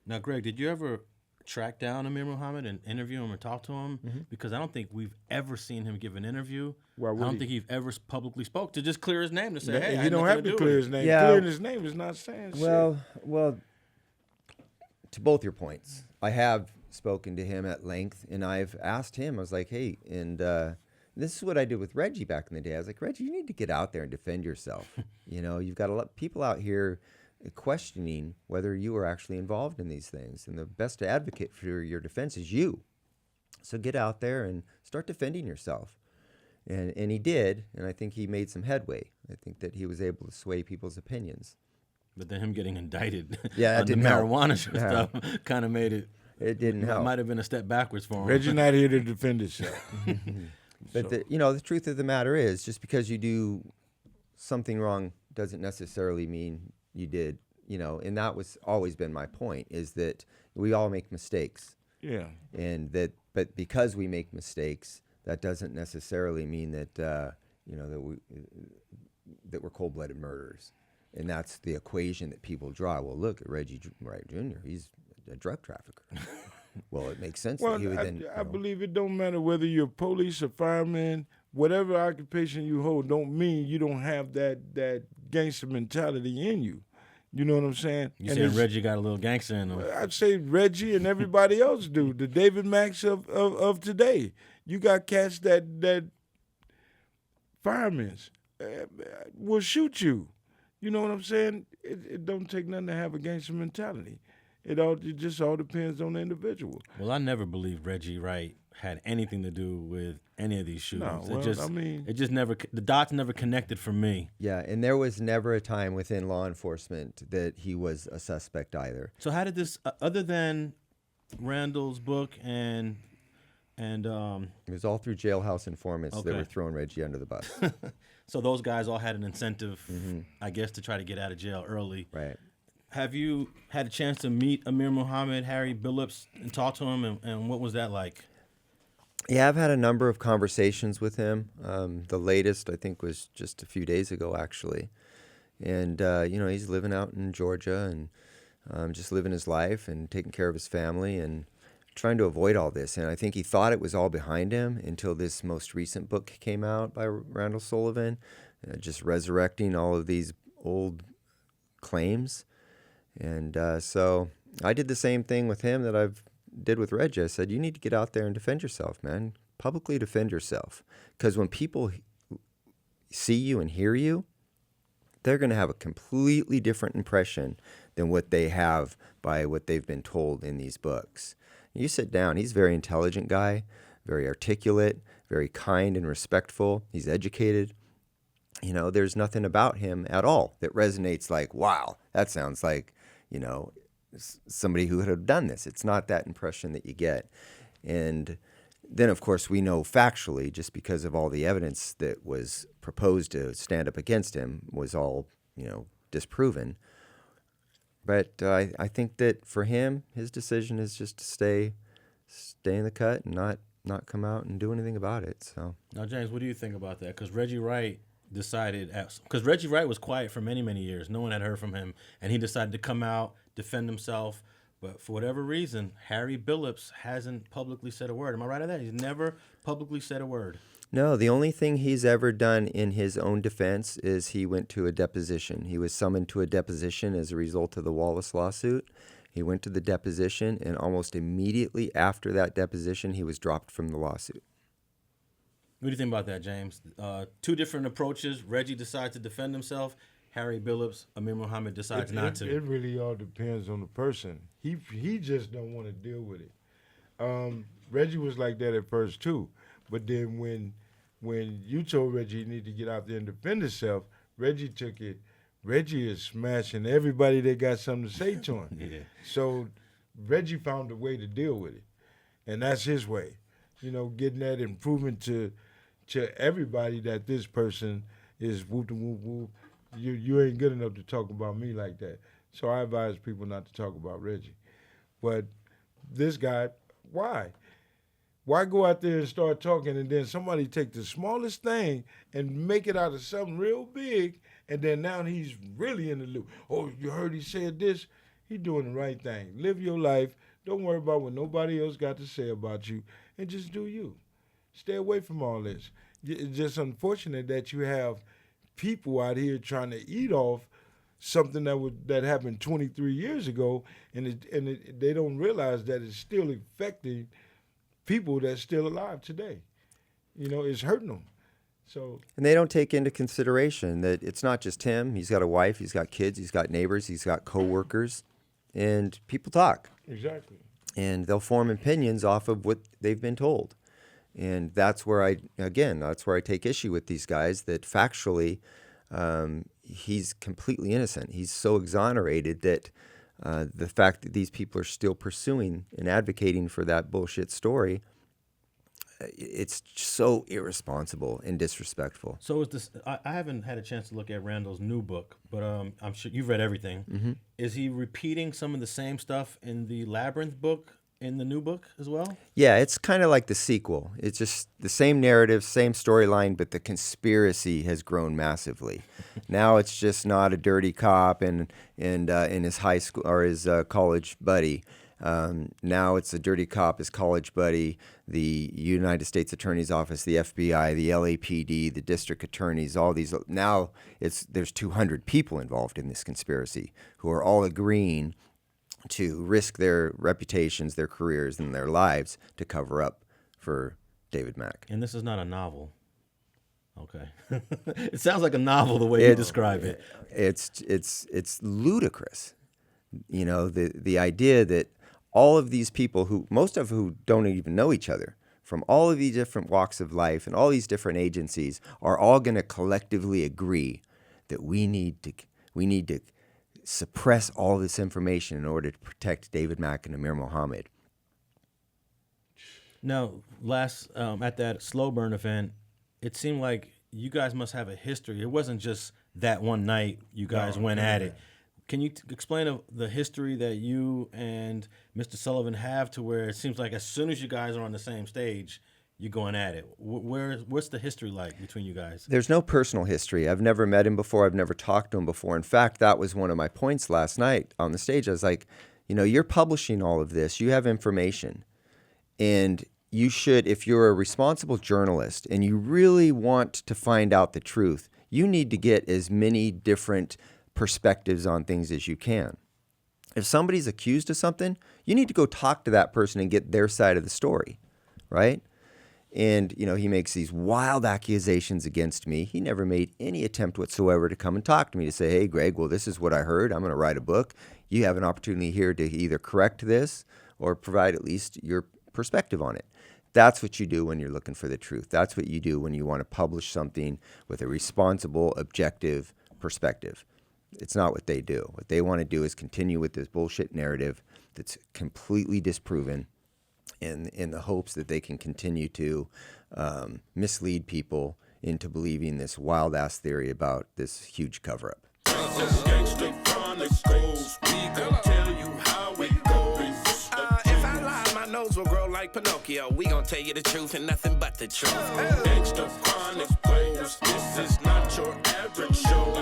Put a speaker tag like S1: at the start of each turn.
S1: Now, Greg, did you ever track down Amir Muhammad and interview him or talk to him?
S2: Mm-hmm.
S1: Because I don't think we've ever seen him give an interview.
S3: Why
S1: I
S3: would
S1: don't
S3: he?
S1: think he's ever publicly spoke to just clear his name to say, hey, I
S3: He
S1: had
S3: don't
S1: nothing
S3: have
S1: to
S3: to
S1: do
S3: clear
S1: with
S3: his
S1: it.
S3: name.
S2: Yeah.
S3: Clearing his name is not saying
S2: Well, to both your points, I have spoken to him at length, and I've asked him. I was like, "Hey," and this is what I did with Reggie back in the day. I was like, "Reggie, you need to get out there and defend yourself. You've got a lot of people out here questioning whether you are actually involved in these things, and the best advocate for your defense is you. So get out there and start defending yourself." And he did, and I think he made some headway. I think that he was able to sway people's opinions.
S1: But then him getting indicted
S2: Yeah, that
S1: on the
S2: didn't help.
S1: marijuana
S2: Yeah.
S1: stuff kind of made it.
S2: It didn't
S1: That
S2: help.
S1: might have been a step backwards for him.
S3: Reggie not here to defend himself.
S2: But the truth of the matter is, just because you do something wrong doesn't necessarily mean you did. And that was always been my point, is that we all make mistakes,
S3: Yeah.
S2: but because we make mistakes, that doesn't necessarily mean that that we're cold-blooded murderers. And that's the equation that people draw. Well, look at Reggie Wright Jr. He's a drug trafficker. Well, it makes sense
S3: Well,
S2: that he would then.
S3: I believe it don't matter whether you're police or fireman, whatever occupation you hold, don't mean you don't have that gangster mentality in you. You know what I'm saying?
S1: You
S3: And
S1: saying
S3: it's-
S1: Reggie got a little gangster in him.
S3: I'd say Reggie and everybody else do. The David Macks of today. You got cats that firemen will shoot you. You know what I'm saying? It don't take nothing to have a gangster mentality. It just all depends on the individual.
S1: Well, I never believed Reggie Wright had anything to do with any of these shootings.
S3: well,
S1: it just,
S3: I mean-
S1: it just never, the dots never connected for me.
S2: Yeah, and there was never a time within law enforcement that he was a suspect either.
S1: So how did this, other than Randall's book and
S2: It was all through jailhouse informants that
S1: Okay.
S2: were throwing Reggie under the bus.
S1: so those guys all had an incentive, I guess, to try to get out of jail early.
S2: Right.
S1: Have you had a chance to meet Amir Muhammad, Harry Billups, and talk to him, and what was that like?
S2: Yeah, I've had a number of conversations with him. The latest, I think, was just a few days ago, actually. And, he's living out in Georgia and just living his life and taking care of his family and trying to avoid all this. And I think he thought it was all behind him until this most recent book came out by Randall Sullivan, just resurrecting all of these old claims. And so I did the same thing with him that I've did with Reggie. I said, you need to get out there and defend yourself, man. Publicly defend yourself. Because when people see you and hear you, they're going to have a completely different impression than what they have by what they've been told in these books. You sit down. He's a very intelligent guy, very articulate, very kind and respectful. He's educated. There's nothing about him at all that resonates like, wow, that sounds like, somebody who would have done this. It's not that impression that you get. And then, of course, we know factually, just because of all the evidence that was proposed to stand up against him was all, disproven. But I think that for him, his decision is just to stay in the cut and not come out and do anything about it. So
S1: Now, James, what do you think about that? Because Reggie Wright decided, because Reggie Wright was quiet for many, many years. No one had heard from him, and he decided to come out, defend himself. But for whatever reason, Harry Billups hasn't publicly said a word. Am I right on that? He's never publicly said a word.
S2: No, the only thing he's ever done in his own defense is he went to a deposition. He was summoned to a deposition as a result of the Wallace lawsuit. He went to the deposition, and almost immediately after that deposition, he was dropped from the lawsuit.
S1: What do you think about that, James? Two different approaches. Reggie decides to defend himself. Harry Billups, Amir Muhammad decides not to.
S3: It really all depends on the person. He just don't want to deal with it. Reggie was like that at first too, but then when you told Reggie he needed to get out there and defend himself, Reggie took it. Reggie is smashing everybody that got something to say to him.
S1: Yeah.
S3: So Reggie found a way to deal with it, and that's his way. Getting that and proving to everybody that this person is whoop whoop whoop. You ain't good enough to talk about me like that. So I advise people not to talk about Reggie. But this guy, why? Why go out there and start talking and then somebody take the smallest thing and make it out of something real big, and then now he's really in the loop. Oh, you heard he said this? He doing the right thing. Live your life. Don't worry about what nobody else got to say about you, and just do you. Stay away from all this. It's just unfortunate that you have people out here trying to eat off something that happened 23 years ago, and they don't realize that it's still affecting people that's still alive today. It's hurting them. So,
S2: and they don't take into consideration that it's not just him. He's got a wife, he's got kids, he's got neighbors, he's got coworkers, and people talk.
S3: Exactly.
S2: And they'll form opinions off of what they've been told. And that's where I take issue with these guys, that factually he's completely innocent. He's so exonerated that the fact that these people are still pursuing and advocating for that bullshit story, it's so irresponsible and disrespectful.
S1: So is this? I haven't had a chance to look at Randall's new book, but I'm sure you've read everything. Mm-hmm. Is he repeating some of the same stuff in the Labyrinth book, in the new book as well?
S2: Yeah, it's kind of like the sequel. It's just the same narrative, same storyline, but the conspiracy has grown massively. Now it's just not a dirty cop and his high school or his college buddy. Now it's a dirty cop, his college buddy, the United States Attorney's Office, the FBI, the LAPD, the district attorneys, all these. Now there's 200 people involved in this conspiracy who are all agreeing to risk their reputations, their careers, and their lives to cover up for David Mack.
S1: And this is not a novel. Okay. It sounds like a novel the way you describe it.
S2: It's ludicrous. The idea that all of these people most of who don't even know each other, from all of these different walks of life and all these different agencies, are all going to collectively agree that we need to suppress all this information in order to protect David Mack and Amir Mohammed.
S1: Now, at that Slow Burn event, it seemed like you guys must have a history. It wasn't just that one night you guys went at it. Can you explain the history that you and Mr. Sullivan have, to where it seems like as soon as you guys are on the same stage, you're going at it? What's the history like between you guys?
S2: There's no personal history. I've never met him before. I've never talked to him before. In fact, that was one of my points last night on the stage. I was like, you're publishing all of this. You have information. And you should, if you're a responsible journalist and you really want to find out the truth, you need to get as many different perspectives on things as you can. If somebody's accused of something, you need to go talk to that person and get their side of the story, right? And, he makes these wild accusations against me. He never made any attempt whatsoever to come and talk to me to say, hey, Greg, well, this is what I heard. I'm going to write a book. You have an opportunity here to either correct this or provide at least your perspective on it. That's what you do when you're looking for the truth. That's what you do when you want to publish something with a responsible, objective perspective. It's not what they do. What they want to do is continue with this bullshit narrative that's completely disproven in the hopes that they can continue to mislead people into believing this wild-ass theory about this huge cover-up.
S4: Will grow like Pinocchio. We gon' tell you the truth and nothing but the truth. Gangsta chronic players. This is not your average show.